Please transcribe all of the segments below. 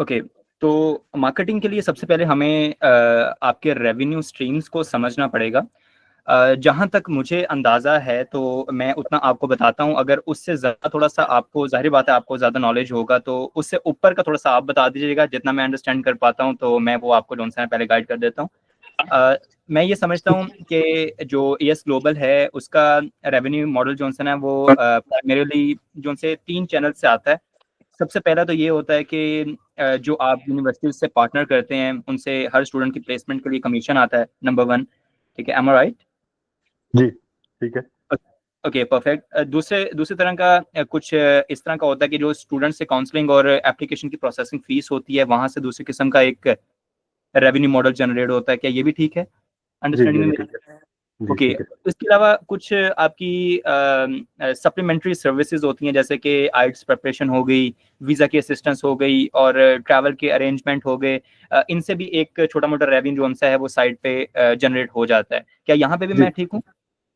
Okay, तो marketing के लिए सबसे पहले हमें आपके रेवेन्यू स्ट्रीम्स को समझना पड़ेगा। जहाँ तक मुझे अंदाज़ा है तो मैं उतना आपको बताता हूँ, अगर उससे ज़्यादा थोड़ा-सा आपको ज़ाहिर बात है आपको ज़्यादा नॉलेज होगा तो उससे ऊपर का थोड़ा-सा आप बता दीजिएगा, जितना मैं अंडरस्टैंड कर पाता हूँ तो मैं वो आपको जो-सा है पहले गाइड कर देता हूँ। मैं ये समझता हूँ कि जो येस ग्लोबल है उसका रेवेन्यू मॉडल जो-सा ना वो प्राइमरीली जो-से 3 चैनल से आता है। सबसे पहला तो ये होता है कि जो आप यूनिवर्सिटीज़ से पार्टनर करते हैं, उनसे हर स्टूडेंट की प्लेसमेंट के लिए कमीशन आता है, नंबर 1, ठीक है, एम आई राइट? जी, ठीक है। Okay, perfect. दूसरे दूसरी तरह का कुछ इस तरह का होता है कि जो स्टूडेंट से काउंसलिंग और एप्लीकेशन की प्रोसेसिंग फीस होती है, वहाँ से दूसरी किस्म का एक रेवेन्यू मॉडल जनरेट होता है। क्या ये भी ठीक है? जी, अंडरस्टैंडिंग ये में भी मेरी? ठीक है। जी, ओके, ठीक है। इसके अलावा कुछ आपकी सप्लीमेंट्री सर्विसेज होती हैं, जैसे कि आइल्स प्रिपरेशन हो गई, वीज़ा की असिस्टेंस हो गई और ट्रैवल के अरेंजमेंट हो गए। इनसे भी एक छोटा-मोटा रेवेन्यू जो-सा है वो साइड पे जनरेट हो जाता है। क्या यहाँ पे भी जी, मैं ठीक हूँ?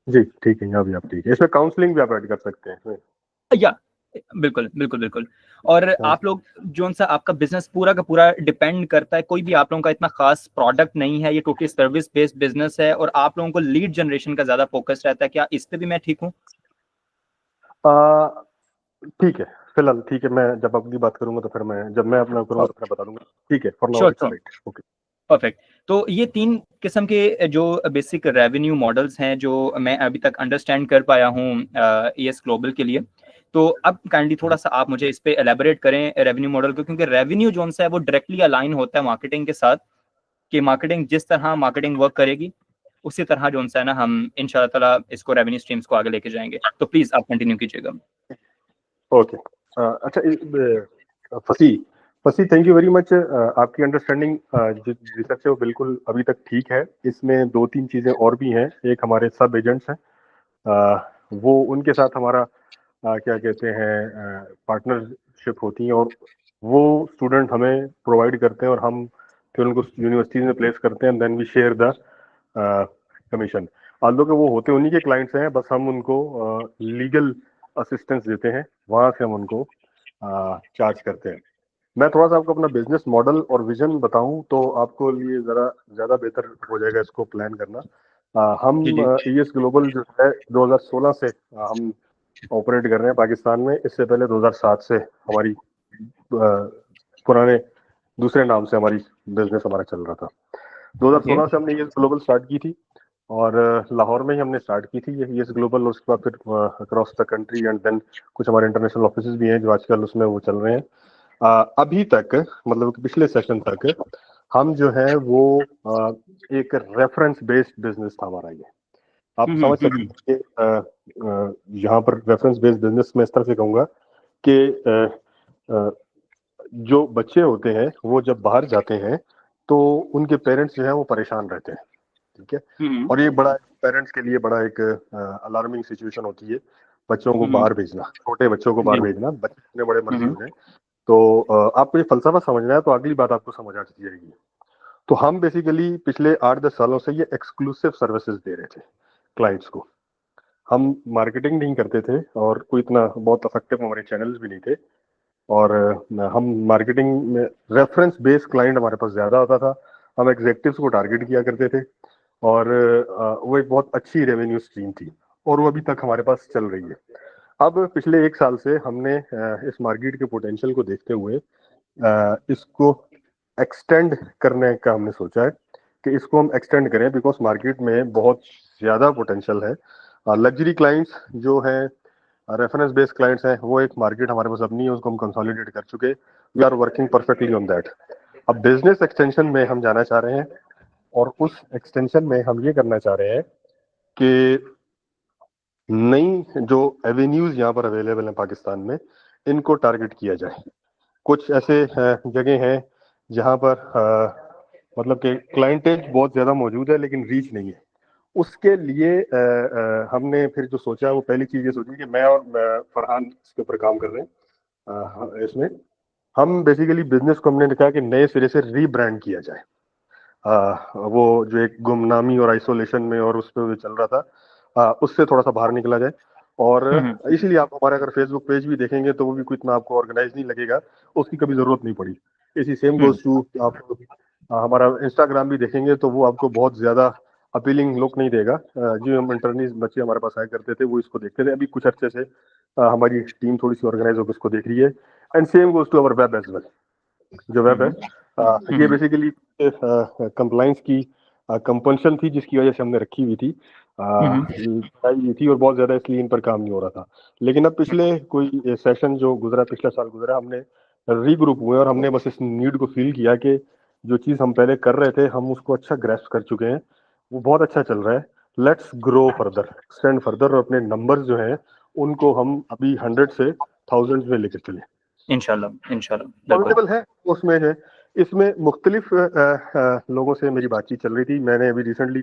जी, ठीक है, यहाँ भी आप ठीक है। इसमें काउंसलिंग भी आप ऐड कर सकते हैं इसमें। या बिल्कुल, बिल्कुल, बिल्कुल। और हाँ, आप लोग जो-सा आपका बिज़नेस पूरा का पूरा डिपेंड करता है, कोई भी आप लोगों का इतना ख़ास प्रोडक्ट नहीं है, ये टोटली सर्विस बेस्ड बिज़नेस है और आप लोगों को लीड जनरेशन का ज़्यादा फ़ोकस रहता है। क्या इस पे भी मैं ठीक हूँ? अ, ठीक है, फिलहाल ठीक है, मैं जब अपनी बात करूँगा तो फिर जब मैं अपना करूँगा तो फिर बता दूँगा। ठीक है, for now sure, it's sure. Right. Okay. Perfect. तो ये 3 किस्म के जो बेसिक रेवेन्यू मॉडल्स हैं, जो मैं अभी तक अंडरस्टैंड कर पाया हूँ ईएस ग्लोबल के लिए। तो अब काइंडली थोड़ा-सा आप मुझे इस पे एलैबोरेट करें रेवेन्यू मॉडल को, क्योंकि रेवेन्यू जो-सा है वो डायरेक्टली अलाइन होता है मार्केटिंग के साथ, कि मार्केटिंग जिस तरह मार्केटिंग वर्क करेगी, उसी तरह जो-सा है ना हम इंशाअल्लाह ताला इसको रेवेन्यू स्ट्रीम्स को आगे लेके जाएँगे। तो प्लीज़ आप कंटिन्यू कीजिएगा। ओके। अच्छा, फसी फसी, थैंक यू वेरी मच। आपकी अंडरस्टैंडिंग जिस रिसर्च है वो बिल्कुल अभी तक ठीक है। इसमें 2-3 चीज़ें और भी हैं। एक हमारे सब एजेंट्स हैं, वो उनके साथ हमारा क्या कहते हैं पार्टनरशिप होती है और वो स्टूडेंट हमें प्रोवाइड करते हैं और हम फिर उनको यूनिवर्सिटीज में प्लेस करते हैं, then we share the commission. Although के वो होते उन्हीं के क्लाइंट्स हैं, बस हम उनको लीगल असिस्टेंस देते हैं, वहाँ से हम उनको चार्ज करते हैं। मैं थोड़ा सा आपको अपना बिजनेस मॉडल और विजन बताऊं तो आपको लिए ज़रा ज़्यादा बेहतर हो जाएगा इसको प्लान करना। हम जी, जी। ईएस ग्लोबल जो है 2016 से हम ऑपरेट कर रहे हैं पाकिस्तान में। इससे पहले 2007 से हमारी पुराने दूसरे नाम से हमारी बिजनेस हमारा चल रहा था। ओके। 2016 से हमने ईएस ग्लोबल स्टार्ट की थी और लाहौर में ही हमने स्टार्ट की थी ये ईएस ग्लोबल। उसके बाद फिर across the country and then कुछ हमारे इंटरनेशनल ऑफिस भी हैं जो आजकल उसमें वो चल रहे हैं। अभी तक मतलब कि पिछले सेशन तक हम जो है वो एक रेफरेंस बेस्ड बिजनेस था हमारा ये। आप हुँ, हुँ, समझ हुँ, सकते हुँ। हैं कि यहाँ पर रेफरेंस बेस्ड बिजनेस में इस तरह से कहूँगा कि अ, जो बच्चे होते हैं वो जब बाहर जाते हैं तो उनके पेरेंट्स जो है वो परेशान रहते हैं, ठीक है। हुँ, हुँ। और ये बड़ा पेरेंट्स के लिए बड़ा एक अलार्मिंग सिचुएशन होती है, बच्चों को हुँ, हुँ। बाहर भेजना, छोटे बच्चों को बाहर जी। भेजना। बच्चे इतने बड़े हुँ, मर्जी हुँ। हो जाए तो आपको ये फलसफा समझना है तो अगली बात आपको समझ आ जाएगी। तो हम बेसिकली पिछले 8-10 सालों से ये एक्सक्लूसिव सर्विसेज दे रहे थे क्लाइंट्स को। हम मार्केटिंग नहीं करते थे और कोई इतना बहुत इफेक्टिव हमारे चैनल्स भी नहीं थे और हम मार्केटिंग में रेफरेंस बेस्ड क्लाइंट हमारे पास ज़्यादा होता था। हम एग्जेक्टिव्स को टारगेट किया करते थे और वो एक बहुत अच्छी रेवेन्यू स्ट्रीम थी और वो अभी तक हमारे पास चल रही है। अब पिछले 1 साल से हमने इस मार्केट के पोटेंशियल को देखते हुए इसको एक्सटेंड करने का हमने सोचा है कि इसको हम एक्सटेंड करें बिकॉज मार्केट में बहुत ज़्यादा पोटेंशियल है। लग्जरी क्लाइंट्स जो हैं, रेफरेंस बेस्ड क्लाइंट्स हैं, वो एक मार्केट हमारे पास अपनी है, उसको हम कंसोलिडेट कर चुके। We are working perfectly on that. अब बिजनेस एक्सटेंशन में हम जाना चाह रहे हैं और उस एक्सटेंशन में हम ये करना चाह रहे हैं कि नई जो एवेन्यूज यहाँ पर अवेलेबल हैं पाकिस्तान में, इनको टारगेट किया जाए। कुछ ऐसे जगह हैं जहाँ पर मतलब कि क्लाइंटेज बहुत ज़्यादा मौजूद है लेकिन रीच नहीं है। उसके लिए हमने फिर जो सोचा वो पहली चीज़ ये सोची कि मैं और फरहान इसके ऊपर काम कर रहे हैं। इसमें हम बेसिकली बिजनेस को हमने कहा कि नए सिरे से रीब्रांड किया जाए। वो जो एक गुमनामी और आइसोलेशन में और उस पर चल रहा था, उससे थोड़ा सा बाहर निकला जाए और इसलिए आप हमारा अगर फेसबुक पेज भी देखेंगे तो वो भी कोई इतना आपको ऑर्गेनाइज नहीं लगेगा, उसकी कभी जरूरत नहीं पड़ी। इसी सेम गोज टू आप हमारा इंस्टाग्राम भी देखेंगे तो वो आपको बहुत ज्यादा अपीलिंग लुक नहीं देगा। जो हम इंटर्नीज बच्चे हमारे पास आया करते थे वो इसको देखते थे, अभी कुछ अर्से से हमारी टीम थोड़ी सी ऑर्गेनाइज होकर इसको देख रही है। And same goes to our web as well. जो वेब है ये बेसिकली कंप्लाइंस की कंपल्शन थी जिसकी वजह से हमने रखी हुई थी, थी और बहुत ज्यादा इसलिए इन पर काम नहीं हो रहा था। लेकिन अब पिछले कोई सेशन जो गुजरा, पिछला साल गुजरा, हमने रीग्रुप हुए और हमने बस इस नीड को फील किया कि जो चीज हम पहले कर रहे थे हम उसको अच्छा ग्रैस्प कर चुके हैं, वो बहुत अच्छा चल रहा है। Let's grow further, extend further, और अपने नंबर्स जो हैं उनको हम अभी 100 से 1000 में लेकर चले। इंशाल्लाह पॉसिबल है उसमें है। इसमें मुख्तलिफ लोगों से मेरी बातचीत चल रही थी। मैंने अभी रिसेंटली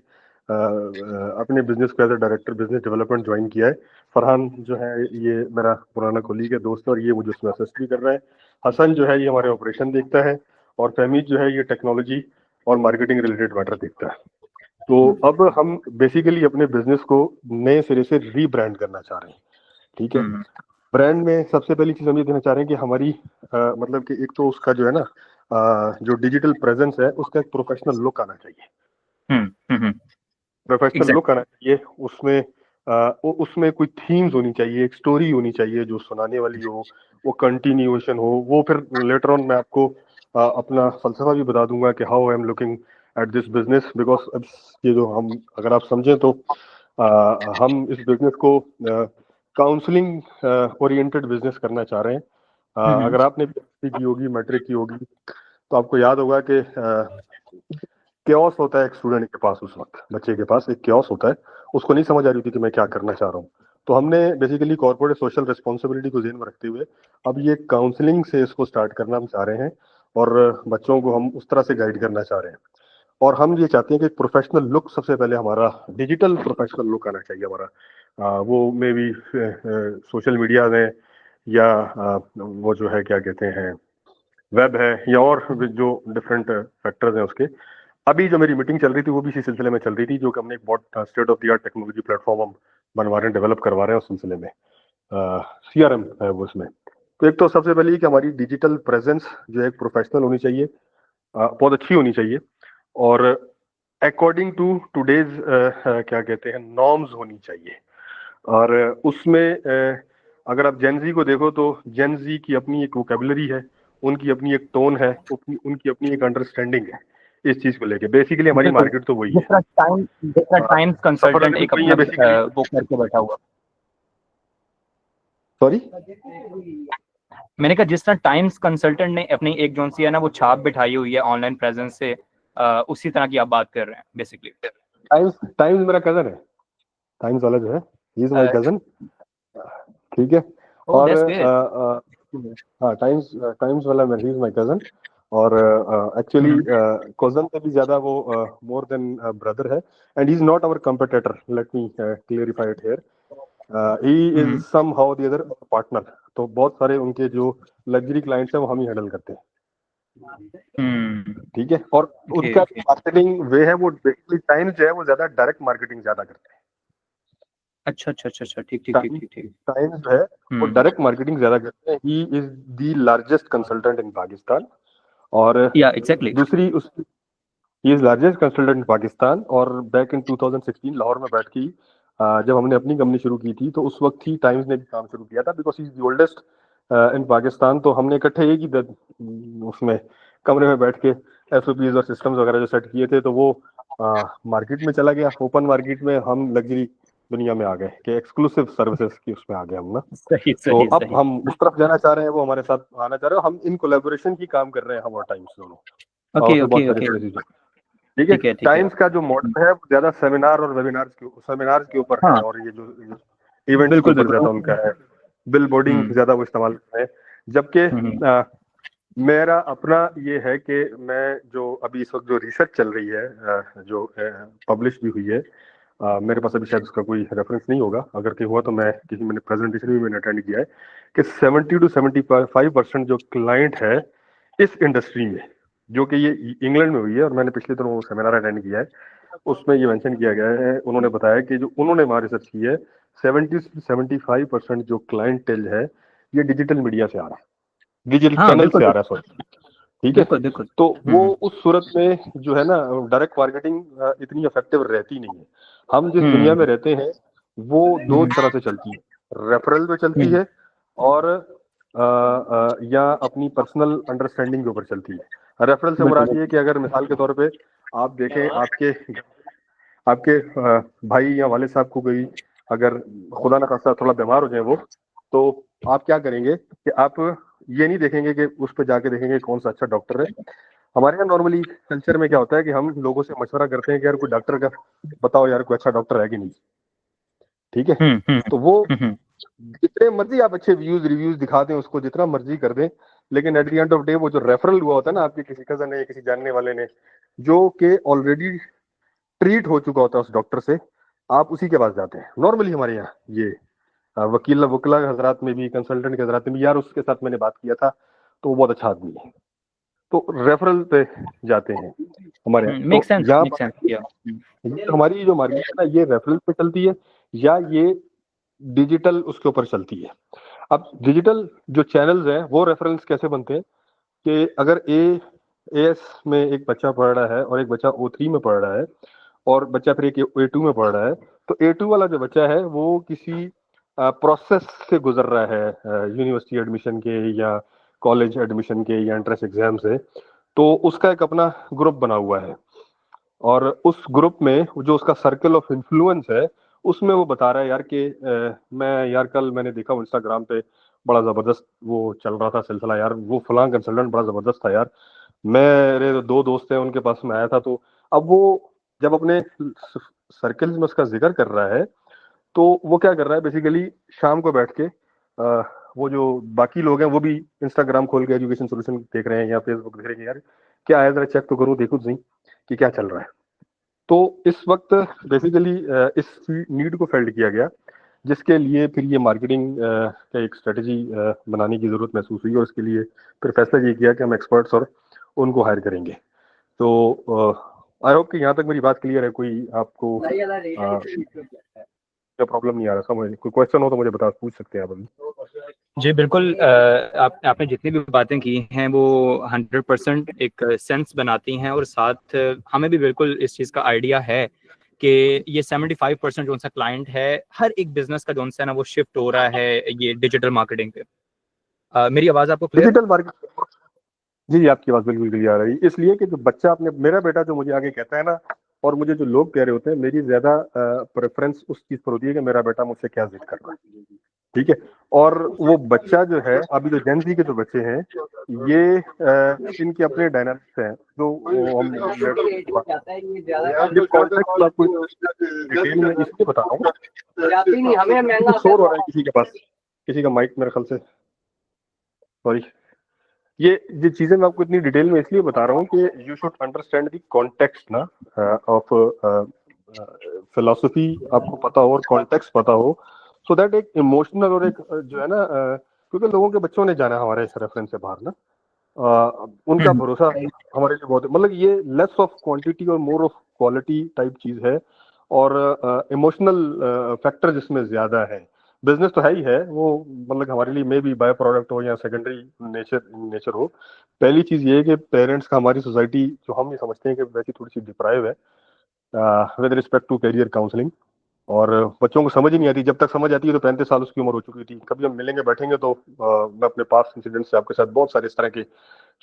अपने बिजनेस को as a director business development join किया है। फरहान जो है ये मेरा पुराना कोलीग है, दोस्त है, और ये मुझे उसमें असिस्ट भी कर रहा है। हसन जो है ये हमारे ऑपरेशन देखता है, और फहमीद जो है ये टेक्नोलॉजी और मार्केटिंग रिलेटेड मैटर देखता है। तो अब हम बेसिकली अपने बिजनेस को नए सिरे से रीब्रांड करना चाह रहे हैं। ठीक है, ब्रांड में सबसे पहली चीज हम ये देना चाह रहे हैं कि हमारी मतलब कि एक तो उसका जो है ना जो डिजिटल प्रेजेंस है उसका एक प्रोफेशनल लुक आना चाहिए। प्रोफेशनल लुक आना चाहिए उसमें। उसमें कोई थीम्स होनी चाहिए, एक स्टोरी होनी चाहिए जो सुनाने वाली हो, वो कंटिन्यूएशन हो। वो फिर लेटर ऑन मैं आपको अपना फलसफा भी बता दूंगा कि how I am looking at this business, because अब ये जो हम अगर आप समझें तो हम इस बिजनेस को काउंसलिंग ओरिएंटेड बिजनेस करना चाह रहे हैं। अगर आपने भी की होगी, मैट्रिक की होगी, तो आपको याद होगा कि क्योस होता है एक स्टूडेंट के पास, उस वक्त बच्चे के पास एक क्योस होता है, उसको नहीं समझ आ रही थी कि मैं क्या करना चाह रहा हूँ। तो हमने बेसिकली कॉर्पोरेट सोशल रिस्पॉन्सिबिलिटी को ध्यान में रखते हुए अब ये काउंसलिंग से इसको स्टार्ट करना हम चाह रहे हैं, और बच्चों को हम उस तरह से गाइड करना चाह रहे हैं। और हम ये चाहते हैं कि प्रोफेशनल लुक सबसे पहले हमारा डिजिटल प्रोफेशनल लुक आना चाहिए हमारा। वो मे बी सोशल मीडिया में, या वो जो है क्या कहते हैं वेब है, या और जो डिफरेंट फैक्टर्स हैं उसके। अभी जो मेरी मीटिंग चल रही थी वो भी इसी सिलसिले में चल रही थी, जो कि हमने एक बहुत state of the art technology platform हम बनवा रहे हैं, डेवलप करवा रहे हैं उस सिलसिले में। CRM है वो उसमें। तो एक तो सबसे पहले कि हमारी डिजिटल प्रेजेंस जो है प्रोफेशनल होनी चाहिए, बहुत अच्छी होनी चाहिए, और अकॉर्डिंग टू टुडेज क्या कहते हैं नॉर्म्स होनी चाहिए। और उसमें अगर आप जेनजी को देखो तो जेनजी की अपनी एक वोकेबलरी है, उनकी अपनी एक टोन है, उनकी अपनी एक अंडरस्टैंडिंग है इस चीज को लेके। बेसिकली हमारी मार्केट तो वही है। टाइम्स कंसल्टेंट एक अपना वो करके बैठा हुआ। सॉरी, मैंने कहा जिस तरह टाइम्स कंसल्टेंट ने अपनी एक जोन सी है ना वो छाप बिठाई हुई है ऑनलाइन प्रेजेंस से, उसी तरह की आप बात कर रहे हैं बेसिकली। टाइम्स मेरा कजन है, टाइम्स वाला जो है ही इज माय कजन। ठीक है, और हाँ टाइम्स वाला ही इज माय कजन, और एक्चुअली कजन से भी ज्यादा वो मोर देन ब्रदर है। And he is not our competitor, let me clarify it here. He is somehow the other partner. तो बहुत सारे उनके जो लग्जरी क्लाइंट्स हैं वो हम ही हैंडल करते हैं। ठीक है, और उनका मार्केटिंग वे है वो बेसिकली टाइम्स जो है वो ज्यादा डायरेक्ट मार्केटिंग ज्यादा करते हैं। अच्छा, ठीक। टाइम्स जो है वो डायरेक्ट मार्केटिंग ज्यादा करते हैं। ही इज द लार्जेस्ट कंसल्टेंट इन पाकिस्तान, और दूसरी उसकी ही इज लार्जेस्ट कंसल्टेंट इन पाकिस्तान। और बैक इन 2016 लाहौर में बैठ के जब हमने अपनी कंपनी शुरू की थी तो उस वक्त ही टाइम्स ने भी काम शुरू किया था, because he is the oldest इन पाकिस्तान। तो हमने इकट्ठे एक ही उसमें कमरे में बैठ के SOPs और सिस्टम्स वगैरह जो सेट किए थे, तो वो मार्केट में चला गया। ओपन मार्केट में हम लग्जरी दुनिया में आ गए कि एक्सक्लूसिव सर्विसेज की उसमें आ गए हम ना। तो अब हम उस तरफ जाना चाह रहे हैं, वो हमारे साथ आना चाह रहे हैं। हम इन कोलैबोरेशन की काम कर रहे हैं हम और टाइम्स दोनों। ठीक है, टाइम्स का जो मॉडल है वो ज्यादा सेमिनार और सेमिनार्स के ऊपर है, और ये जो इवेंट्स के ऊपर ज्यादा उनका है, बिल बोर्डिंग ज्यादा वो इस्तेमाल कर रहे हैं। जबकि मेरा अपना ये है कि मैं जो अभी इस वक्त जो रिसर्च चल रही है जो पब्लिश भी हुई है, मेरे पास अभी शायद उसका कोई रेफरेंस नहीं होगा, अगर कहीं हुआ तो मैंने प्रेजेंटेशन भी मैंने अटेंड किया है कि 70 to 75% जो क्लाइंट है इस इंडस्ट्री में, जो कि ये इंग्लैंड में हुई है, और मैंने पिछले दिनों सेमिनार अटेंड किया है, उसमें ये मेंशन किया गया है, उन्होंने बताया कि जो उन्होंने वहाँ रिसर्च की है 70-75% जो क्लाइंटेल है ये डिजिटल मीडिया से आ रहा है, डिजिटल हाँ चैनल बिल्कुल से आ रहा है, सॉरी, ठीक है। बिल्कुल बिल्कुल। तो वो उस सूरत में जो है ना डायरेक्ट मार्केटिंग इतनी इफेक्टिव रहती नहीं है। हम जिस दुनिया में रहते हैं वो दो तरह से चलती है, रेफरल पे चलती है और या अपनी पर्सनल अंडरस्टैंडिंग के ऊपर चलती है। रेफरल से बिल्कुल मुराद ये है कि अगर मिसाल के तौर पे आप देखें आपके आपके भाई या वाले साहब को कोई अगर खुदा न खास्ता थोड़ा बीमार हो जाए वो, तो आप क्या करेंगे कि आप ये नहीं देखेंगे कि उस पर जाके देखेंगे कौन सा अच्छा डॉक्टर है। हमारे यहाँ नॉर्मली कल्चर में क्या होता है कि हम लोगों से मशवरा करते हैं कि यार कोई डॉक्टर का बताओ यार कोई अच्छा डॉक्टर है कि नहीं, ठीक है। तो वो जितने मर्जी आप अच्छे व्यूज रिव्यूज दिखा दें उसको, जितना मर्जी कर दें, लेकिन at the end of day वो जो रेफरल हुआ होता है ना आपके किसी कजन ने या किसी जानने वाले ने जो कि ऑलरेडी ट्रीट हो चुका होता है उस डॉक्टर से, आप उसी के पास जाते हैं। नॉर्मली हमारे यहाँ ये वकीला हजरात में भी, कंसल्टेंट के हजरात में भी, यार उसके साथ मैंने बात किया था तो वो बहुत अच्छा आदमी है, तो रेफरल पे जाते हैं हमारे यहाँ। मेक तो सेंस यहाँ मेक सेंस या ये हमारी जो मार्केट है ना ये रेफरल पे चलती है या ये डिजिटल उसके ऊपर चलती है। अब डिजिटल जो चैनल्स हैं वो रेफरेंस कैसे बनते हैं कि अगर एएस में एक बच्चा पढ़ रहा है और एक बच्चा O3 में पढ़ रहा है और बच्चा फिर एक A2 में पढ़ रहा है, तो A2 वाला जो बच्चा है वो किसी प्रोसेस से गुजर रहा है यूनिवर्सिटी एडमिशन के या कॉलेज एडमिशन के या एंट्रेंस एग्जाम से, तो उसका एक अपना ग्रुप बना हुआ है और उस ग्रुप में जो उसका सर्कल ऑफ इन्फ्लुएंस है उसमें वो बता रहा है यार कि मैं यार कल मैंने देखा इंस्टाग्राम पे बड़ा जबरदस्त वो चल रहा था सिलसिला, यार वो फलां कंसल्टेंट बड़ा जबरदस्त था यार, मेरे दो दोस्त हैं उनके पास में आया था। तो अब वो जब अपने सर्कल्स में उसका जिक्र कर रहा है तो वो क्या कर रहा है बेसिकली शाम को बैठ के वो जो बाकी लोग हैं वो भी इंस्टाग्राम खोल के एजुकेशन सोल्यूशन देख रहे हैं या फेसबुक देख रहे हैं, यार क्या है जरा चेक तो करूँ देखूँ तो सही कि क्या चल रहा है। तो इस वक्त बेसिकली इस नीड को फेल्ड किया गया जिसके लिए फिर ये मार्केटिंग का एक स्ट्रेटजी बनाने की जरूरत महसूस हुई और इसके लिए फिर फैसला ये किया कि हम एक्सपर्ट्स और उनको हायर करेंगे। तो आई होप कि यहाँ तक मेरी बात क्लियर है, कोई आपको प्रॉब्लम नहीं आ रहा समझ, कोई क्वेश्चन हो तो मुझे बता पूछ सकते हैं आप अभी। जी बिल्कुल। आपने जितनी भी बातें की हैं वो 100% एक सेंस बनाती हैं और साथ हमें भी बिल्कुल इस चीज़ का आइडिया है कि ये 75% जो सा क्लाइंट है हर एक बिजनेस का जो सा है ना वो शिफ्ट हो रहा है ये डिजिटल मार्केटिंग पे। मेरी आवाज़ आपको क्लियर है? डिजिटल मार्केट, जी आपकी बात बिल्कुल क्लियर आ रही है, इसलिए कि जो बच्चा अपने, मेरा बेटा जो मुझे आगे कहता है ना और मुझे जो लोग कह रहे होते हैं, मेरी ज्यादा प्रेफरेंस उस चीज पर होती है कि मेरा बेटा मुझसे क्या जिद कर रहा है, ठीक है। और वो बच्चा जो है अभी जो जेनजी के जो बच्चे हैं ये इनके अपने डायनामिक्स हैं जो हम ये कॉन्टेक्स्ट में आपको डिटेल में इसलिए बता रहा हूँ, कुछ शोर हो रहा है किसी के पास, किसी का माइक मेरे ख्याल से, सॉरी। ये चीजें मैं आपको इतनी डिटेल में इसलिए बता रहा हूँ कि you should understand the context ना ऑफ फिलोसफी, आपको पता हो और कॉन्टेक्स्ट पता हो, सो दैट एक इमोशनल और एक जो है ना क्योंकि लोगों के बच्चों ने जाना हमारे रेफरेंस से बाहर ना, उनका भरोसा हमारे लिए बहुत, मतलब ये लेस ऑफ क्वांटिटी और मोर ऑफ क्वालिटी टाइप चीज है और इमोशनल फैक्टर जिसमें ज्यादा है। बिजनेस तो है ही है वो, मतलब हमारे लिए मे बी बाय प्रोडक्ट हो या सेकेंडरी नेचर हो। पहली चीज ये है कि पेरेंट्स का हमारी सोसाइटी जो हम ये समझते हैं कि वैसी थोड़ी सी डिप्राइव है with respect to career counselling, और बच्चों को समझ ही नहीं आती, जब तक समझ आती है तो 35 साल उसकी उम्र हो चुकी थी। कभी हम मिलेंगे बैठेंगे तो मैं अपने पास इंसिडेंट से आपके साथ बहुत सारे इस तरह के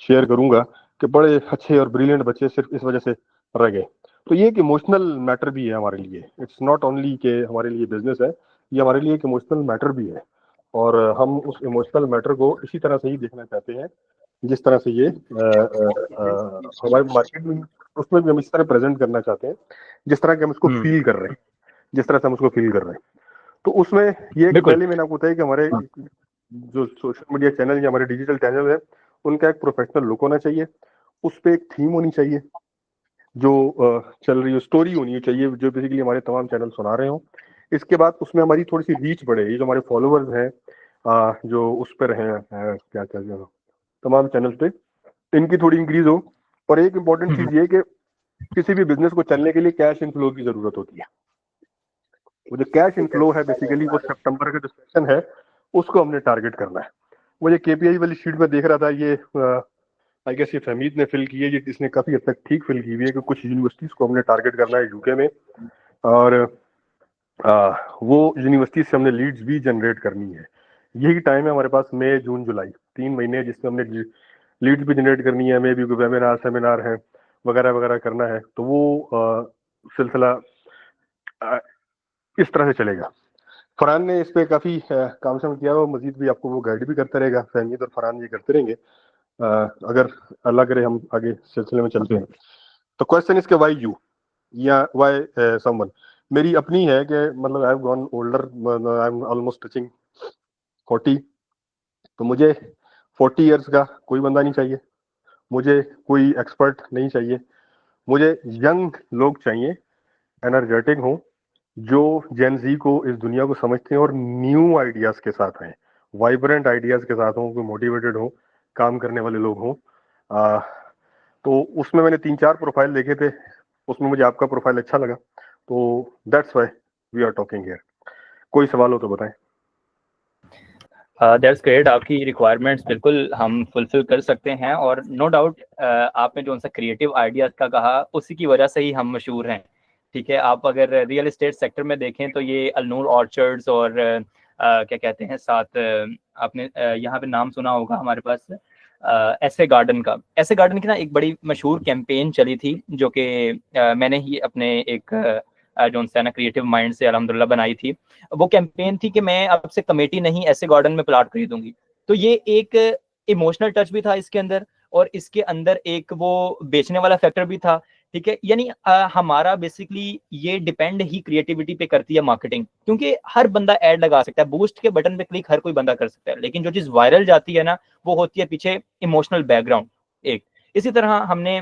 शेयर करूंगा कि बड़े अच्छे और ब्रिलियंट बच्चे सिर्फ इस वजह से रह गए। तो ये एक इमोशनल मैटर भी है हमारे लिए, इट्स नॉट ओनली के हमारे लिए बिजनेस है, ये हमारे लिए एक इमोशनल मैटर भी है और हम उस इमोशनल मैटर को इसी तरह से ही देखना चाहते हैं जिस तरह से ये हमारे मार्केट में, उसमें भी हम इस तरह प्रेजेंट करना चाहते हैं जिस तरह के हम इसको फील कर रहे हैं, जिस तरह से हम उसको फील कर रहे हैं। तो उसमें ये कि पहले मैंने आपको बताया कि हमारे जो सोशल मीडिया चैनल या हमारे डिजिटल चैनल है उनका एक प्रोफेशनल लुक होना चाहिए, उस पर एक थीम होनी चाहिए जो चल रही हो, स्टोरी होनी चाहिए जो बेसिकली हमारे तमाम चैनल सुना रहे हो। इसके बाद उसमें हमारी थोड़ी सी रीच बढ़े, ये जो हमारे फॉलोअर्स हैं जो उस पर हैं क्या क्या तमाम चैनल पे, इनकी थोड़ी इंक्रीज हो। और एक इम्पॉर्टेंट चीज ये कि किसी भी बिजनेस को चलने के लिए कैश इनफ्लो की जरूरत होती है। वो जो कैश इनफ्लो है बेसिकली वो सितंबर का जो सेशन है उसको हमने टारगेट करना है। वो ये केपीआई वाली शीट में देख रहा था, ये आई गेस ये फहमीद ने फिल की है, ये इसने काफी हद तक ठीक फिल की हुई है कि कुछ यूनिवर्सिटीज को हमने टारगेट करना है यूके में, और वो यूनिवर्सिटी से हमने लीड्स भी जनरेट करनी है। यही टाइम है हमारे पास, मई जून जुलाई 3 महीने जिसमें हमने लीड्स भी जनरेट करनी है, मे भी वेबिनार सेमिनार है वगैरह वगैरह करना है। तो वो सिलसिला इस तरह से चलेगा। फरहान ने इस पे काफी काम शाम किया, वो मजीद भी आपको वो गाइड भी करता रहेगा, फहमीद और फरहान ये करते रहेंगे। अगर अल्लाह करे हम आगे सिलसिले में चलते हैं। तो क्वेश्चन इसके वाई यू या वाई समवन मेरी अपनी है कि मतलब I have gone older, I am almost touching 40। तो मुझे 40 इयर्स का कोई बंदा नहीं चाहिए, मुझे कोई एक्सपर्ट नहीं चाहिए, मुझे यंग लोग चाहिए, एनर्जेटिक हो, जो जेन जी को इस दुनिया को समझते हैं और न्यू आइडियाज के साथ हैं, वाइब्रेंट आइडियाज के साथ हों, कोई मोटिवेटेड हो, काम करने वाले लोग हों। तो उसमें मैंने 3-4 प्रोफाइल देखे थे, उसमें मुझे आपका प्रोफाइल अच्छा लगा, तो that's why we are talking here. कोई सवाल हो तो बताएं। दैट्स ग्रेट, आपकी रिक्वायरमेंट्स बिल्कुल हम फुलफिल कर सकते हैं, और नो डाउट आपने जो सा क्रिएटिव आइडियाज का कहा उसी की वजह से ही हम मशहूर हैं। ठीक है, आप अगर रियल एस्टेट सेक्टर में देखें तो ये अलनूर ऑर्चर्ड्स और क्या कहते हैं साथ आपने यहाँ पे नाम सुना होगा हमारे पास ऐसे गार्डन की ना एक बड़ी मशहूर कैंपेन चली थी, जो कि मैंने ही अपने एक जो ना क्रिएटिव माइंड से अल्हम्दुलिल्लाह बनाई थी। वो कैंपेन थी कि मैं अब से कमेटी नहीं ऐसे गार्डन में प्लाट खरीदूंगी। तो ये एक इमोशनल टच भी था इसके अंदर, और इसके अंदर एक वो बेचने वाला फैक्टर भी था। ठीक है, यानी हमारा बेसिकली ये डिपेंड ही क्रिएटिविटी पे करती है मार्केटिंग, क्योंकि हर बंदा ऐड लगा सकता है, बूस्ट के बटन पे क्लिक हर कोई बंदा कर सकता है, लेकिन जो चीज वायरल जाती है ना वो होती है पीछे इमोशनल बैकग्राउंड एक। इसी तरह हमने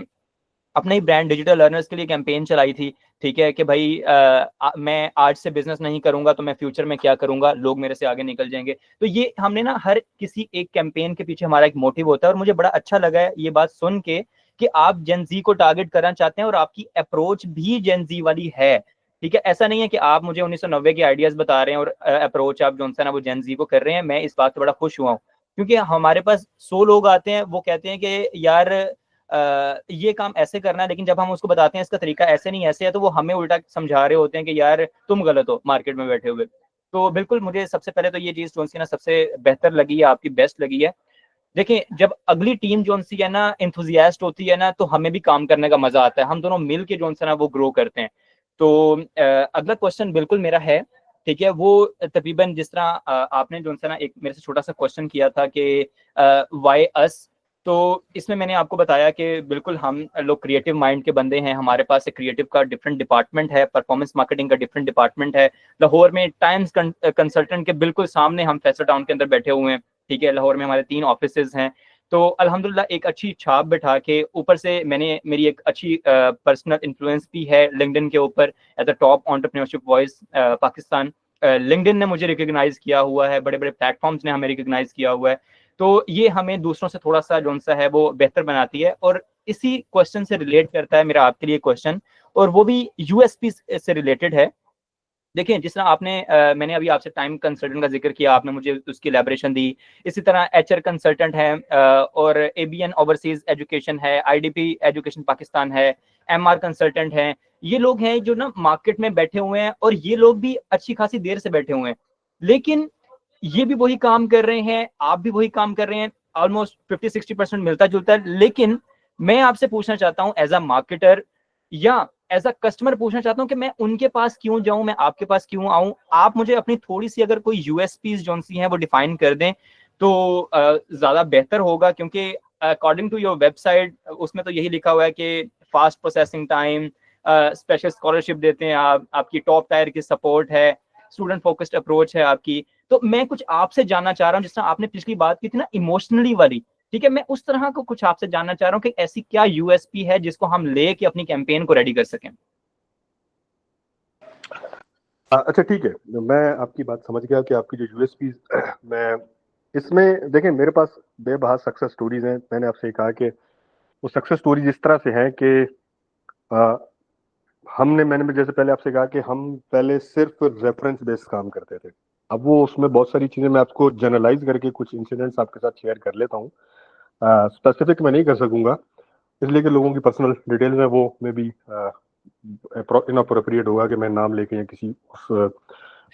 अपने ही ब्रांड डिजिटल लर्नर्स के लिए कैंपेन चलाई थी। ठीक है कि भाई मैं आज से बिजनेस नहीं करूंगा तो मैं फ्यूचर में क्या करूंगा, लोग मेरे से आगे निकल जाएंगे। तो ये हमने ना हर किसी एक कैंपेन के पीछे हमारा एक मोटिव होता है, और मुझे बड़ा अच्छा लगा है ये बात सुन के कि आप जेन जी को टारगेट करना चाहते हैं और आपकी अप्रोच भी जेन जी वाली है। ठीक है, ऐसा नहीं है कि आप मुझे 1990 के आइडियाज बता रहे हैं और अप्रोच आप जो ना वो जेन जी को कर रहे हैं। मैं इस बात से बड़ा खुश हुआ हूँ, क्योंकि हमारे पास 100 लोग आते हैं, वो कहते हैं कि यार ये काम ऐसे करना है, लेकिन जब हम उसको बताते हैं इसका तरीका ऐसे नहीं ऐसे है, तो वो हमें उल्टा समझा रहे होते हैं कि यार तुम गलत हो मार्केट में बैठे हुए। तो बिल्कुल मुझे सबसे पहले तो ये चीज जो सी ना सबसे बेहतर लगी है, आपकी बेस्ट लगी है। देखिए, जब अगली टीम जो सी है ना इंथुजियास्ट होती है ना, तो हमें भी काम करने का मजा आता है, हम दोनों मिल के जो ना वो ग्रो करते हैं। तो अगला क्वेश्चन बिल्कुल मेरा है। ठीक है, वो तकरीबन जिस तरह आपने जो ना एक मेरे से छोटा सा क्वेश्चन किया था कि वाई अस, तो इसमें मैंने आपको बताया कि बिल्कुल हम लोग क्रिएटिव माइंड के बंदे हैं, हमारे पास एक क्रिएटिव का डिफरेंट डिपार्टमेंट है, परफॉर्मेंस मार्केटिंग का डिफरेंट डिपार्टमेंट है। लाहौर में टाइम्स कंसल्टेंट के बिल्कुल सामने हम फैसल टाउन के अंदर बैठे हुए हैं। ठीक है, लाहौर में हमारे 3 ऑफिसेज हैं। तो अल्हम्दुलिल्लाह एक अच्छी छाप बिठा के, ऊपर से मैंने मेरी एक अच्छी पर्सनल इन्फ्लुएंस भी है लिंक्डइन के ऊपर as a top entrepreneurship voice Pakistan. LinkedIn ने मुझे रिकॉग्नाइज किया हुआ है, बड़े बड़े प्लेटफॉर्म्स ने हमें रिकॉग्नाइज किया हुआ है। तो ये हमें दूसरों से थोड़ा सा जो सा है वो बेहतर बनाती है, और इसी क्वेश्चन से रिलेट करता है मेरा आपके लिए क्वेश्चन, और वो भी यूएसपी से रिलेटेड है। देखिए, जिस तरह आपने मैंने अभी आपसे टाइम कंसल्टेंट का जिक्र किया, आपने मुझे उसकी एलैबोरेशन दी। इसी तरह एचआर कंसल्टेंट है, और एबीएन ओवरसीज एजुकेशन है, आईडीपी एजुकेशन पाकिस्तान है, एमआर कंसल्टेंट है। ये लोग हैं जो ना मार्केट में बैठे हुए हैं, और ये लोग भी अच्छी खासी देर से बैठे हुए हैं, लेकिन ये भी वही काम कर रहे हैं, आप भी वही काम कर रहे हैं, ऑलमोस्ट 50-60% मिलता जुलता है। लेकिन मैं आपसे पूछना चाहता हूं एज अ मार्केटर या एज अ कस्टमर पूछना चाहता हूं कि मैं उनके पास क्यों जाऊं, मैं आपके पास क्यों आऊं। आप मुझे अपनी थोड़ी सी अगर कोई यूएसपीज जो सी हैं वो डिफाइन कर दें तो ज्यादा बेहतर होगा, क्योंकि अकॉर्डिंग टू योर वेबसाइट उसमें तो यही लिखा हुआ है कि fast processing time, special scholarship देते हैं आप, आपकी टॉप टायर की सपोर्ट है, स्टूडेंट फोकस्ड अप्रोच है आपकी। तो मैं कुछ आपसे जानना चाह रहा हूँ, जिस तरह आपने पिछली बात की थी ना इमोशनली वाली, ठीक है, मैं उस तरह को कुछ आपसे जानना चाह रहा हूँ कि ऐसी क्या यूएसपी है जिसको हम लेके अपनी कैंपेन को रेडी कर सकें। अच्छा ठीक है, मैं आपकी बात समझ गया कि आपकी जो यूएसपी मैं इसमें देखें, मेरे पास बेबहा सक्सेस स्टोरीज हैं। मैंने आपसे कहा कि वो सक्सेस स्टोरीज इस तरह से हैं कि मैंने जैसे पहले आपसे कहा कि हम पहले सिर्फ रेफरेंस बेस्ड काम करते थे। अब वो उसमें बहुत सारी चीजें, मैं आपको जनरलाइज करके कुछ इंसिडेंट्स आपके साथ शेयर कर लेता हूँ। स्पेसिफिक मैं नहीं कर सकूंगा, इसलिए कि लोगों की पर्सनल डिटेल्स में वो मे बी इनअप्रोप्रिएट होगा कि मैं नाम लेके या किसी उस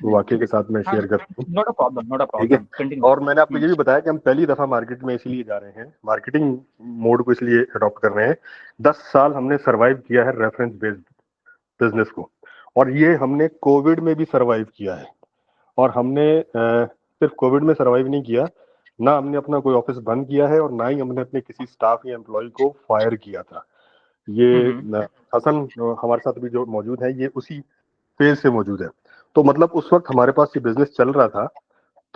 वाक्य के साथ मैं शेयर कर सकूं। Not a problem, not a ठीक है। Problem, continue. और मैंने आपको ये भी बताया कि हम पहली दफा मार्केट में इसलिए जा रहे हैं, मार्केटिंग मोड को इसलिए अडॉप्ट कर रहे हैं। 10 साल हमने सरवाइव किया है रेफरेंस बेस्ड बिजनेस को, और ये हमने कोविड में भी सरवाइव किया है। और हमने सिर्फ कोविड में सरवाइव नहीं किया, ना हमने अपना कोई ऑफिस बंद किया है और ना ही हमने अपने किसी स्टाफ या एम्प्लॉय को फायर किया था। ये हसन हमारे साथ भी जो मौजूद है, ये उसी फेज से मौजूद है। तो मतलब उस वक्त हमारे पास ये बिजनेस चल रहा था,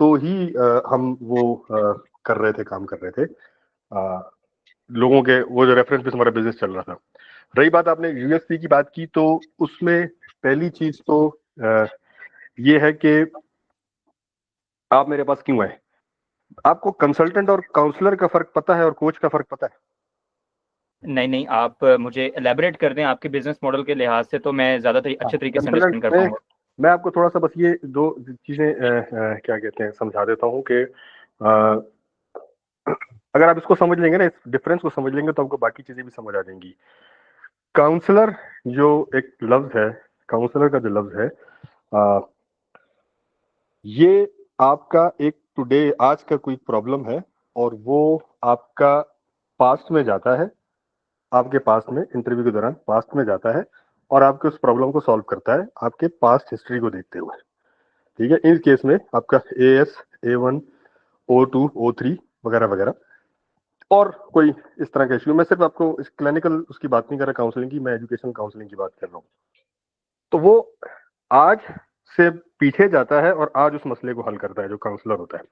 तो ही हम वो कर रहे थे, काम कर रहे थे। लोगों के वो जो रेफरेंस पे हमारा बिजनेस चल रहा था। रही बात, आपने यूएसपी की बात की, तो उसमें पहली चीज तो ये है कि आप मेरे पास क्यों आए। आपको कंसल्टेंट और काउंसलर का फर्क पता है और कोच का फर्क पता है? नहीं नहीं, आप मुझे एलैबोरेट कर दें आपके बिजनेस मॉडल के लिहाज से, तो मैं ज़्यादा अच्छे तरीके से अंडरस्टैंड कर पाऊंगा। मैं आपको थोड़ा सा बस ये दो चीजें क्या कहते हैं समझा देता हूँ कि अगर आप इसको समझ लेंगे ना, इस डिफरेंस को समझ लेंगे, तो आपको बाकी चीजें भी समझ आ जाएंगी। काउंसलर जो एक लफ्ज है, काउंसलर का जो लफ्ज है, ये आपका एक टुडे, आज का कोई प्रॉब्लम है और वो आपका पास्ट में जाता है, आपके पास में इंटरव्यू के दौरान पास्ट में जाता है और आपके उस प्रॉब्लम को सॉल्व करता है आपके पास्ट हिस्ट्री को देखते हुए। ठीक है। इस केस में आपका AS, A1, O2, O3 वगैरह वगैरह और कोई इस तरह का इश्यू। मैं सिर्फ आपको इस क्लिनिकल उसकी बात नहीं कर रहा काउंसलिंग की, मैं एजुकेशन काउंसलिंग की बात कर रहा हूँ। तो वो आज से पीछे जाता है और आज उस मसले को हल करता है, जो काउंसलर होता है।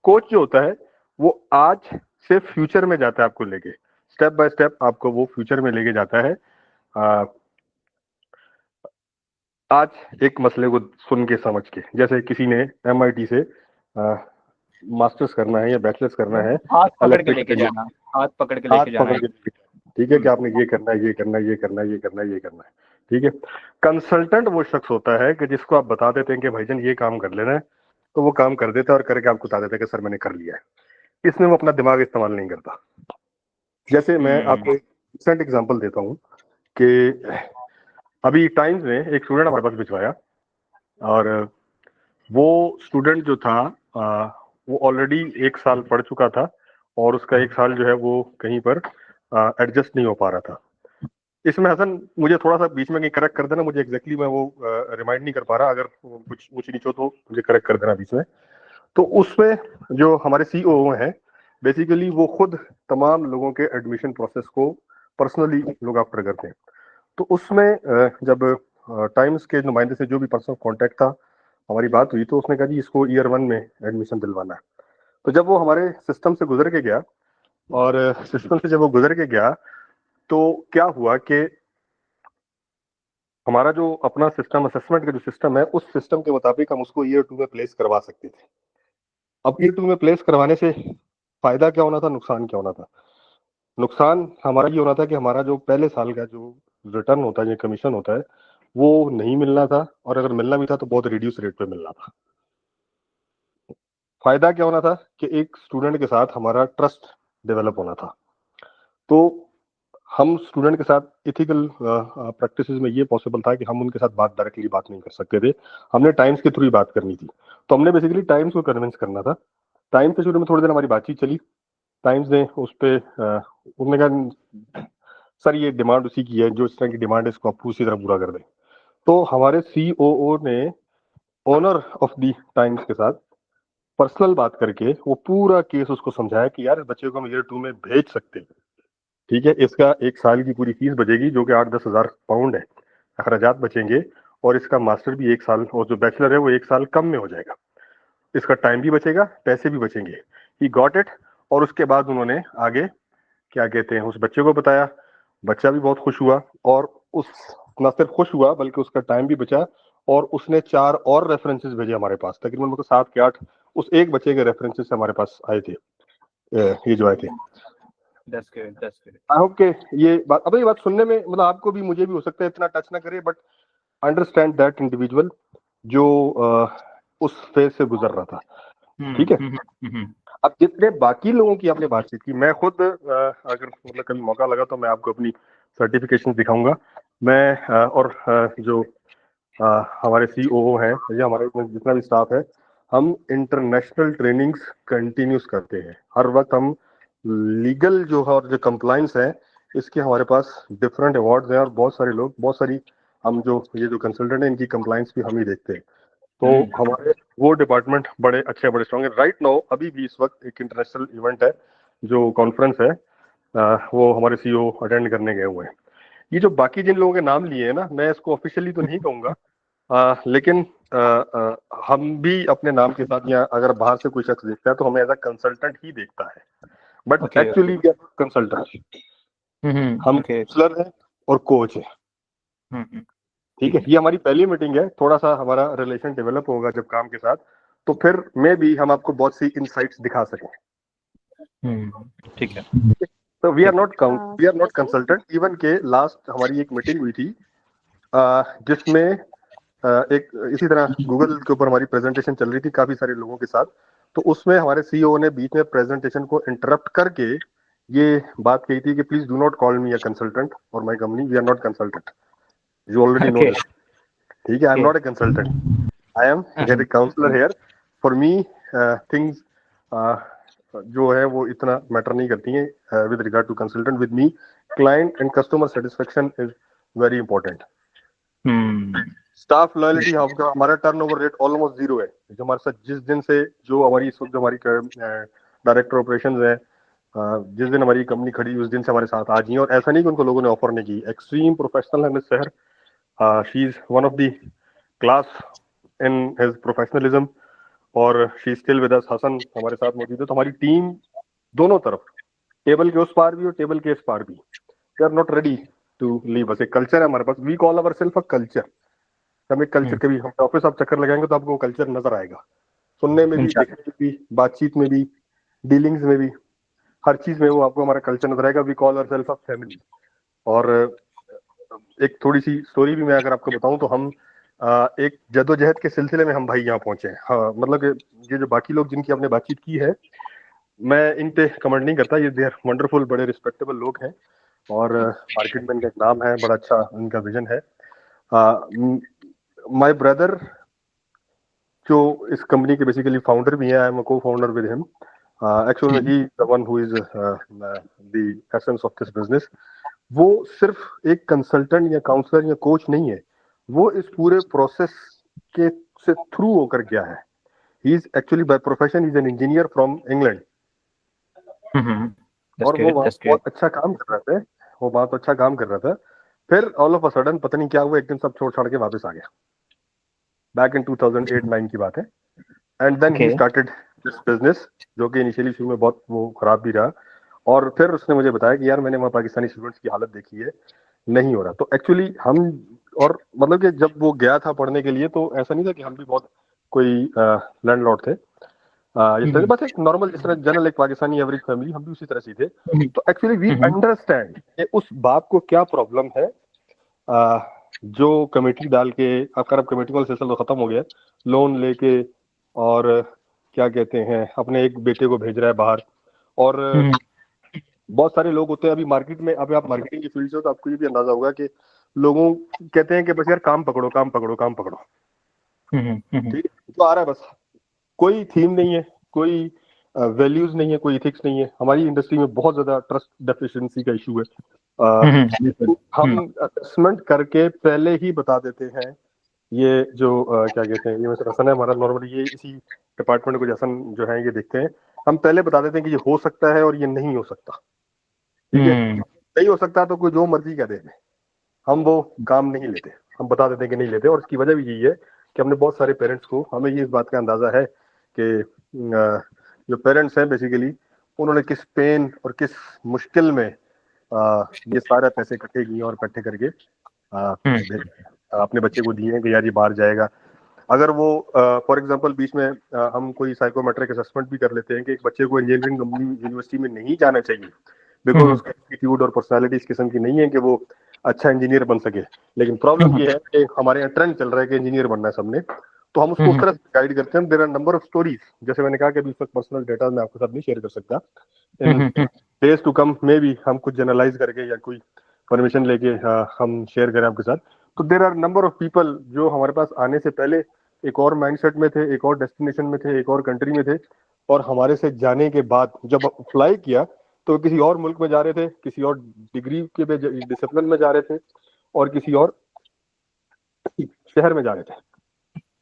कोच जो होता है वो आज से फ्यूचर में जाता है, आपको लेके स्टेप बाय स्टेप आपको वो फ्यूचर में लेके जाता है। आज एक मसले को सुन के समझ के, जैसे किसी ने MIT से मास्टर्स करना है या बैचलर्स करना है, हाथ पकड़ के लेके जाना, हाथ पकड़ के लेके जाना है। ठीक है, कि आपने ये करना है, ये करना है, ये करना है, ये करना है, ये करना है। ठीक है। कंसल्टेंट वो शख्स होता है कि जिसको आप बता देते हैं कि भाईजान ये काम कर लेना है, तो वो काम कर देता है और करके आपको बता देता है कि सर मैंने कर लिया है। इसमें वो अपना दिमाग इस्तेमाल नहीं करता। जैसे मैं आपको एक रिसेंट एग्जांपल देता हूँ कि अभी टाइम्स में एक स्टूडेंट हमारे पास भिजवाया, और वो स्टूडेंट जो था वो ऑलरेडी 1 साल पढ़ चुका था और उसका 1 साल जो है वो कहीं पर एडजस्ट नहीं हो पा रहा था। इसमें हसन मुझे थोड़ा सा बीच में कहीं करेक्ट कर देना, मुझे एग्जैक्टली मैं वो रिमाइंड नहीं कर पा रहा, अगर कुछ ऊंच नीच हो तो मुझे करेक्ट कर देना बीच में। तो उसमें जो हमारे COO हैं, बेसिकली वो खुद तमाम लोगों के एडमिशन प्रोसेस को पर्सनली लुक आफ्टर करते हैं। तो उसमें जब टाइम्स के नुमाइंदे से जो भी पर्सन कॉन्टेक्ट था, हमारी बात हुई, तो उसने कहा जी इसको ईयर 1 में एडमिशन दिलवाना है। तो जब वो हमारे सिस्टम से गुजर के गया, और सिस्टम से जब वो गुजर के गया, तो क्या हुआ कि हमारा जो अपना सिस्टम, असेसमेंट का जो सिस्टम है, उस सिस्टम के मुताबिक हम उसको ईयर 2 में प्लेस करवा सकते थे। अब ईयर 2 में प्लेस करवाने से फायदा क्या होना था, नुकसान क्या होना था? नुकसान हमारा ये होना था कि हमारा जो पहले साल का जो रिटर्न होता है, या कमीशन होता है, वो नहीं मिलना था, और अगर मिलना भी था तो बहुत रिड्यूस रेट पे मिलना था। फायदा क्या होना था कि एक स्टूडेंट के साथ हमारा ट्रस्ट डेवलप होना था। तो हम स्टूडेंट के साथ इथिकल प्रैक्टिसेस में ये पॉसिबल था कि हम उनके साथ डायरेक्टली बात नहीं कर सकते थे, हमने टाइम्स के थ्रू ही बात करनी थी। तो हमने बेसिकली टाइम्स को कन्विंस करना था। टाइम्स के शुरू में थोड़ी देर हमारी बातचीत चली। टाइम्स ने उस पर उन्होंने कहा सर ये डिमांड उसी की है, जो इस तरह की डिमांड है इसको आप उसी तरह पूरा कर दें। तो हमारे COO ने ओनर ऑफ द टाइम्स के साथ पर्सनल बात करके वो पूरा केस उसको समझाया कि यार इस बच्चे को हम ईयर 2 में भेज सकते हैं। ठीक है, इसका 1 साल की पूरी फीस बचेगी, जो कि 8-10 हज़ार पाउंड है, अखराजात बचेंगे, और इसका मास्टर भी 1 साल, और जो बैचलर है वो 1 साल कम में हो जाएगा। इसका टाइम भी बचेगा, पैसे भी बचेंगे। He got it. और उसके बाद उन्होंने आगे क्या कहते हैं उस बच्चे को बताया। बच्चा भी बहुत खुश हुआ, और उस न सिर्फ खुश हुआ बल्कि उसका टाइम भी बचा, और उसने 4 और रेफरेंसेस भेजे हमारे पास। तकरीबन मतलब 7 के 8 उस एक बच्चे के रेफरेंसेस से हमारे पास आए थे, ये जो आए थे। आई होप के ये बात, अब ये बात सुनने में मतलब आपको भी मुझे भी हो सकता है इतना टच ना करे, बट अंडरस्टैंड दैट इंडिविजुअल जो उस फेज से गुजर रहा था। ठीक है। अब जितने बाकी लोगों की आपने बातचीत की, मैं खुद अगर मतलब कभी मौका लगा तो मैं आपको अपनी सर्टिफिकेशन दिखाऊंगा। मैं और जो हमारे सीओओ हैं या हमारे जितना भी स्टाफ है, हम इंटरनेशनल ट्रेनिंग्स कंटिन्यूस करते हैं हर वक्त। हम लीगल जो है और जो कंप्लाइंस है, इसके हमारे पास डिफरेंट अवार्ड्स हैं और बहुत सारे लोग, बहुत सारी हम जो ये जो कंसल्टेंट है इनकी कंप्लाइंस भी हम ही देखते हैं। तो हमारे वो डिपार्टमेंट बड़े अच्छे, बड़े स्ट्रॉन्ग है। राइट नाउ अभी भी इस वक्त एक इंटरनेशनल इवेंट है, जो कॉन्फ्रेंस है, वो हमारे सीईओ अटेंड करने गए हुए हैं। ये जो बाकी जिन लोगों के नाम लिए हैं ना, मैं इसको ऑफिशियली तो नहीं कहूंगा, लेकिन हम भी अपने नाम के साथ, या अगर बाहर से कोई शख्स देखता है तो हमें एज अ कंसल्टेंट ही देखता है, but actually we are consultant. हम काउंसलर हैं और कोच है। ठीक है, ये हमारी पहली मीटिंग है, थोड़ा सा हमारा रिलेशन डेवलप होगा जब काम के साथ, तो फिर मे भी हम आपको बहुत सी इनसाइट्स दिखा सकें। ठीक है। तो we are not consultant. Even के लास्ट हमारी एक मीटिंग हुई थी जिसमें एक इसी तरह गूगल के ऊपर हमारी प्रेजेंटेशन चल रही थी काफी सारे लोगों के साथ। तो उसमें हमारे सीईओ ने बीच में प्रेजेंटेशन को इंटरप्ट करके ये बात कही थी कि please do not call me a consultant और my company, we are not consultant, you already know this. ठीक है, I am not a consultant, I am a counsellor here. For me things जो है वो इतना मैटर नहीं करती हैं with regard to consultant. With me client and customer satisfaction is very important. Staff loyalty, हमारा टर्नओवर रेट ऑलमोस्ट जीरो है। जो हमारे साथ जिस दिन से जो हमारी इस वक्त जो हमारी डायरेक्टर ऑपरेशंस है, जिस दिन हमारी कंपनी खड़ी उस दिन से हमारे साथ आज ही। और ऐसा नहीं कि उनको लोगों ने ऑफर नहीं की, एक्सट्रीम प्रोफेशनल है miss Sahar, she is one of the class in his professionalism, और she still with us. Hasan हमारे साथ मौजूद है। तो हमारी टीम दोनों तरफ, टेबल के उस पार भी और टेबल के इस पार भी, they are not ready to leave. बस एक कल्चर है हमारे पास, we call our self a culture. हम एक कल्चर, कभी हम ऑफिस आप चक्कर लगाएंगे तो आपको कल्चर नजर आएगा, सुनने में भी, देखने में भी, बातचीत में भी, डीलिंग्स में भी, हर चीज में वो आपको हमारा कल्चर नजर आएगा। We call our self a family. और एक थोड़ी सी स्टोरी भी मैं अगर आपको बताऊं तो हम एक जद्दोजहद के सिलसिले में हम भाई यहाँ पहुंचे हैं। हाँ, मतलब ये जो बाकी लोग जिनकी आपने बातचीत की है, मैं इन पे कमेंट नहीं करता, ये देर वंडरफुल, बड़े रिस्पेक्टेबल लोग हैं और मार्केट में इनका एक नाम है, बड़ा अच्छा इनका विजन है। माय ब्रदर जो इस कंपनी के बेसिकली फाउंडर भी हैं, आई एम अ को founder with him. Actually he the one who is the essence of this business. वो सिर्फ एक कंसल्टेंट या काउंसलर या कोच नहीं है, वो इस पूरे प्रोसेस के से थ्रू होकर गया है। He is actually by profession is an engineer from England, और वो वहाँ बहुत अच्छा काम कर रहा था, वो बहुत अच्छा काम कर रहा था। फिर ऑल ऑफ अ सडन पता नहीं क्या हुआ, एक दिन सब छोड़ छाड़ के वापस आ गया। बैक इन 2008-9 की बात है। And then he started this business, जो कि इनिशियली शुरू में बहुत वो खराब भी रहा। और फिर उसने मुझे बताया कि यार मैंने वहाँ पाकिस्तानी स्टूडेंट्स की हालत देखी है, नहीं हो रहा। तो एक्चुअली हम, और मतलब कि जब वो गया था पढ़ने के लिए तो ऐसा नहीं था कि हम भी बहुत कोई लैंडलॉर्ड थे, इस तरह बस एक नॉर्मल, जिस तरह जनरल एक पाकिस्तानी एवरेज फैमिली, हम भी उसी तरह से थे। तो एक्चुअली वी अंडरस्टैंड उस बाप को क्या प्रॉब्लम है, जो कमेटी डाल के आपका, अब कमेटी वाला सिलसिला तो खत्म हो गया, लोन लेके और क्या कहते हैं अपने एक बेटे को भेज रहा है बाहर। और बहुत सारे लोग होते हैं अभी मार्केट में, अभी आप मार्केटिंग की फील्ड से हो तो आपको ये भी अंदाजा होगा कि लोगों कहते हैं कि बस यार काम पकड़ो, काम पकड़ो, काम पकड़ो। ठीक है, तो आ रहा है बस, कोई थीम नहीं है, कोई वैल्यूज नहीं है, कोई इथिक्स नहीं है। हमारी इंडस्ट्री में बहुत ज्यादा ट्रस्ट डेफिशिएंसी का इशू है। हम असेसमेंट करके पहले ही बता देते हैं, ये जो क्या कहते हैं, ये मिस्टर हसन है हमारा, नॉर्मली ये इसी डिपार्टमेंट को हसन जो है ये देखते हैं। हम पहले बता देते हैं कि ये हो सकता है और ये नहीं हो सकता। ठीक है, नहीं हो सकता तो कोई जो मर्जी कह दे, हम वो काम नहीं लेते, हम बता देते हैं कि नहीं लेते। और इसकी वजह भी यही है कि हमने बहुत सारे पेरेंट्स को, हमें ये इस बात का अंदाजा है कि जो पेरेंट्स हैं बेसिकली, उन्होंने किस पेन और किस मुश्किल में ये सारे पैसे इकट्ठे किए और इकट्ठे करके अपने बच्चे को दिए हैं कि यार ये बाहर जाएगा। अगर वो फॉर एग्जांपल बीच में हम कोई साइकोमेट्रिक असेसमेंट भी कर लेते हैं कि एक बच्चे को इंजीनियरिंग यूनिवर्सिटी में नहीं जाना चाहिए, बिकॉज उसका एटीट्यूड और पर्सनालिटी इस किस्म की नहीं है कि वो अच्छा इंजीनियर बन सके। लेकिन प्रॉब्लम ये है कि हमारे यहाँ ट्रेंड चल रहा है कि इंजीनियर बनना है सबने, तो हम उसको उस तरह से गाइड करते हैं। There are number of stories, जैसे मैंने कहा कि अभी पर्सनल डेटा मैं आपके साथ नहीं शेयर कर सकता, in days to come maybe हम कुछ जनरलाइज करके या कोई परमिशन लेके हम शेयर करें आपके साथ। तो there are number of people जो हमारे पास आने से पहले एक और माइंडसेट में थे, एक और डेस्टिनेशन में थे, एक और कंट्री में थे, और हमारे से जाने के बाद जब फ्लाई किया तो किसी और मुल्क में जा रहे थे, किसी और डिग्री के डिसिप्लिन में जा रहे थे, और किसी और शहर में जा रहे थे,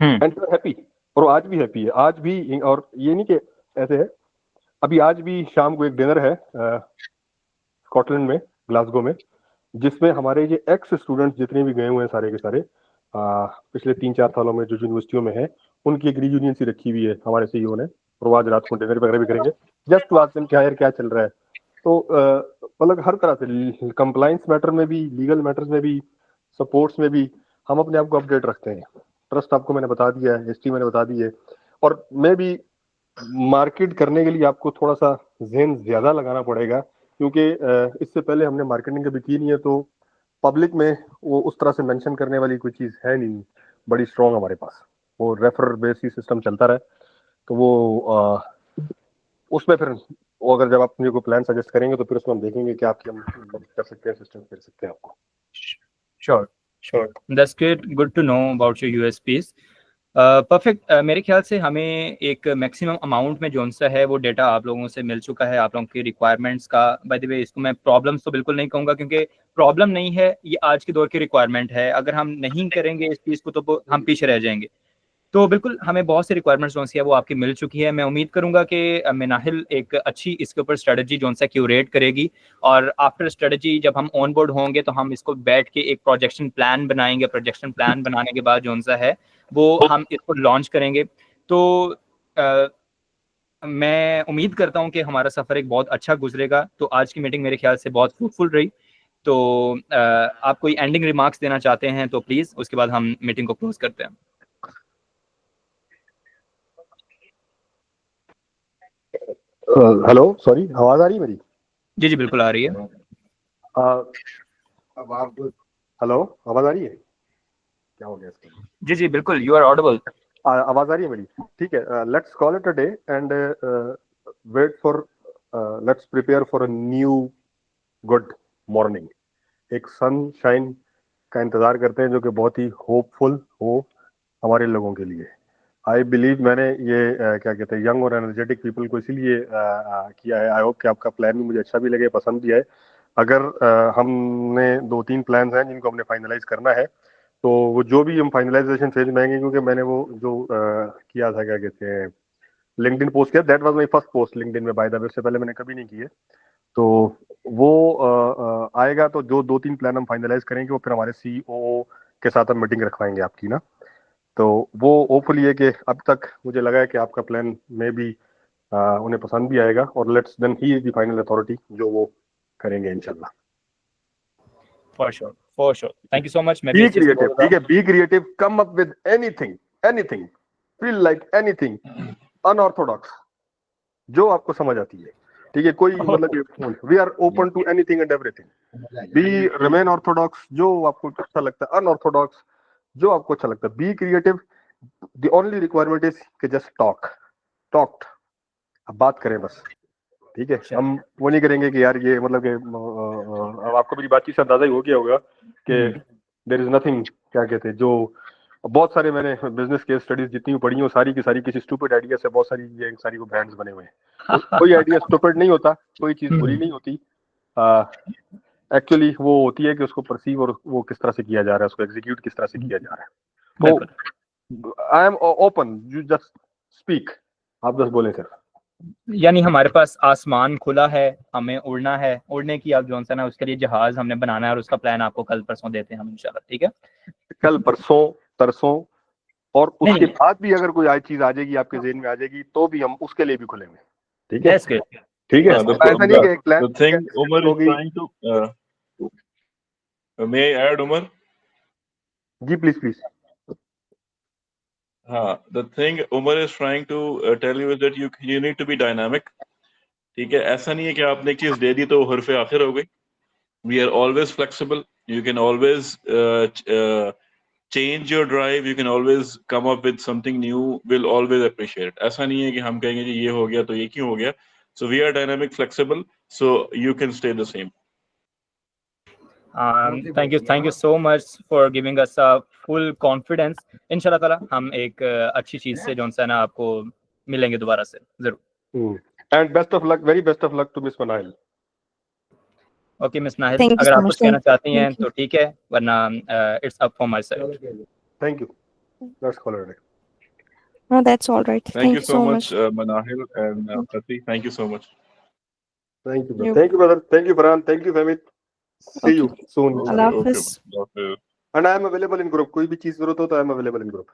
एंड हैप्पी। और वो आज भी हैप्पी है, आज भी। और ये नहीं कि ऐसे है, अभी आज भी शाम को एक डिनर है स्कॉटलैंड में, ग्लासगो में, जिसमें हमारे ये एक्स स्टूडेंट्स जितने भी गए हुए हैं सारे के सारे पिछले 3-4 सालों में जो यूनिवर्सिटियों में है, उनकी एक रीयूनियन सी रखी हुई है हमारे सीईओ ने, और आज रात को डिनर वगैरह भी करेंगे, जस्ट टू आस्क देम क्या यार क्या चल रहा है। तो मतलब हर तरह से कंप्लाइंस मैटर में भी, लीगल मैटर्स में भी, सपोर्ट्स में भी हम अपने आप को अपडेट रखते हैं। ट्रस्ट आपको मैंने बता दिया है, हिस्ट्री मैंने बता दी है, और मैं भी मार्केट करने के लिए आपको थोड़ा सा ज़हन ज्यादा लगाना पड़ेगा, क्योंकि इससे पहले हमने मार्केटिंग कभी की नहीं है, तो पब्लिक में वो उस तरह से मेंशन करने वाली कोई चीज़ है नहीं बड़ी स्ट्रॉन्ग हमारे पास। वो रेफर बेस ही सिस्टम चलता रहे, तो वो उसमें फिर वो अगर जब आप मुझे कोई प्लान सजेस्ट करेंगे तो फिर उसमें हम देखेंगे कि आपकी हम मदद कर सकते हैं, सिस्टम कर सकते हैं आपको। Sure, that's great, good to know about your USPs. Perfect. मेरे ख्याल से हमें एक मैक्सिमम अमाउंट में जोन सा है वो डेटा आप लोगों से मिल चुका है, आप लोगों की रिक्वायरमेंट्स का। बाय द वे, इसको मैं प्रॉब्लम्स तो बिल्कुल नहीं कहूँगा, क्योंकि प्रॉब्लम नहीं है, ये आज के दौर की रिक्वायरमेंट है। अगर हम नहीं करेंगे इस चीज़ को तो हम पीछे रह जाएंगे। तो बिल्कुल हमें बहुत सी रिक्वायरमेंट्स जो सी है वो आपकी मिल चुकी है। मैं उम्मीद करूंगा कि मिनाहिल एक अच्छी इसके ऊपर स्ट्रेटजी जो सा क्यूरेट करेगी, और आफ्टर स्ट्रेटजी जब हम ऑन बोर्ड होंगे तो हम इसको बैठ के एक प्रोजेक्शन प्लान बनाएंगे। प्रोजेक्शन प्लान बनाने के बाद जो सा है वो हम इसको लॉन्च करेंगे। तो मैं उम्मीद करता हूं कि हमारा सफ़र एक बहुत अच्छा गुजरेगा। तो आज की मीटिंग मेरे ख्याल से बहुत फ्रूटफुल रही। तो आप कोई एंडिंग रिमार्क्स देना चाहते हैं तो प्लीज़, उसके बाद हम मीटिंग को क्लोज करते हैं। हेलो, सॉरी, आवाज आ रही है मेरी? जी जी बिल्कुल आ रही है। अब आप, हेलो, आवाज आ रही है? क्या हो गया इसका? जी जी बिल्कुल, यू आर ऑडिबल। आवाज आ रही है मेरी? ठीक है, let's call it a day and wait for, let's prepare for a new good morning. एक सनशाइन का इंतजार करते हैं जो कि बहुत ही होपफुल हो हमारे लोगों के लिए। आई बिलीव मैंने ये क्या कहते हैं, यंग और एनर्जेटिक पीपल को इसीलिए किया है। आई होप कि आपका प्लान भी मुझे अच्छा भी लगे, पसंद भी आए। अगर हमने 2-3 प्लान्स हैं जिनको हमने फाइनलाइज करना है, तो वो जो भी हम फाइनलाइजेशन फेज में आएंगे, क्योंकि मैंने वो जो किया था, क्या कहते हैं, लिंक्डइन पोस्ट किया, that was my first post LinkedIn में, बाय द वे, उससे पहले मैंने कभी नहीं की है। तो वो आएगा, तो जो 2-3 प्लान हम फाइनलाइज करेंगे वो फिर हमारे सीईओ के साथ हम मीटिंग रखवाएंगे आपकी ना। तो वो होपफुली है कि अब तक मुझे लगा है कि आपका प्लान में भी उन्हें पसंद भी आएगा, और let's then he is the final authority जो वो करेंगे इंशाल्लाह। For sure, for sure, thank you so much. मैं भी बी इस चीज को क्रिएटिव, बोल ठीक रहा है, be creative, come up with anything, anything, feel like anything unorthodox, जो आपको समझ आती है, ठीक है। कोई हूँ। मतलब we are open to anything and everything. Be remain orthodox जो आपको अच्छा लगता है, अनऑर्थोडॉक्स जो आपको अच्छा लगता है, be creative. The only requirement is कि जस्ट टॉक्ड, अब बात करें बस, ठीक है। हम वो नहीं करेंगे कि यार ये मतलब कि अब आपको मेरी बातचीत से अंदाजा ही हो गया होगा कि देयर इज नथिंग, क्या कहते हैं, जो बहुत सारे मैंने बिजनेस केस स्टडीज जितनी भी पढ़ी हो, सारी की सारी किसी स्टूपिड आइडिया से बहुत सारी ये सारी को ब्रांड्स बने हुए हैं। कोई आइडिया स्टूपिड नहीं होता, कोई चीज बुरी नहीं होती, एक्चुअली वो होती है कि उसको परसीव और वो किस तरह से किया जा रहा है, उसको एग्जीक्यूट किस तरह से किया जा रहा है। तो I am open, you just speak, आप बस बोलें सर। यानी हमारे पास आसमान खुला है, हमें उड़ना है, उड़ने की अब जो है ना उसके लिए जहाज हमने बनाना है, और उसका प्लान आपको कल परसों देते हैं हम इंशाल्लाह, ठीक है। कल परसों तरसों, और उसके नहीं, बाद भी अगर कोई चीज आ जाएगी आपके जेहन में आ जाएगी तो भी हम उसके लिए भी खुलेंगे, ठीक है। That's great. ठीक है, ऐसा नहीं कि एक plan The thing Umar is होगी। trying to, may I add, Umar? जी please please. The thing Umar is trying to tell you is that you need to be dynamic. ठीक है, ऐसा नहीं है कि आपने एक चीज दे दी तो हरफ आखिर हो गई. We are always flexible. You can always change your drive. You can always come up with something new. We'll always appreciate it. ऐसा नहीं है कि हम कहेंगे जी ये हो गया तो ये क्यों हो गया. So we are dynamic, flexible. So you can stay the same. Thank you so much for giving us a full confidence. इंशाल्लाह ताला हम एक अच्छी चीज से जो है ना आपको मिलेंगे दोबारा से जरूर. And best of luck, very best of luck to Miss Manahil. Okay miss Nahid, Thank you अगर so आप much. कुछ कहना चाहती हैं Thank you. तो ठीक है, वरना it's up for my side. Thank you. Let's call it a day. No, that's all right. Thank you so much, Manahil and Fatih. Thank you so much. Thank you, brother. Yep. Thank you, brother. Thank you, Farhan. Thank you, Famit. See you soon. Allah Okay, Hafiz. okay. And I am available in group. कोई भी चीज जरूरत हो तो I am available in group.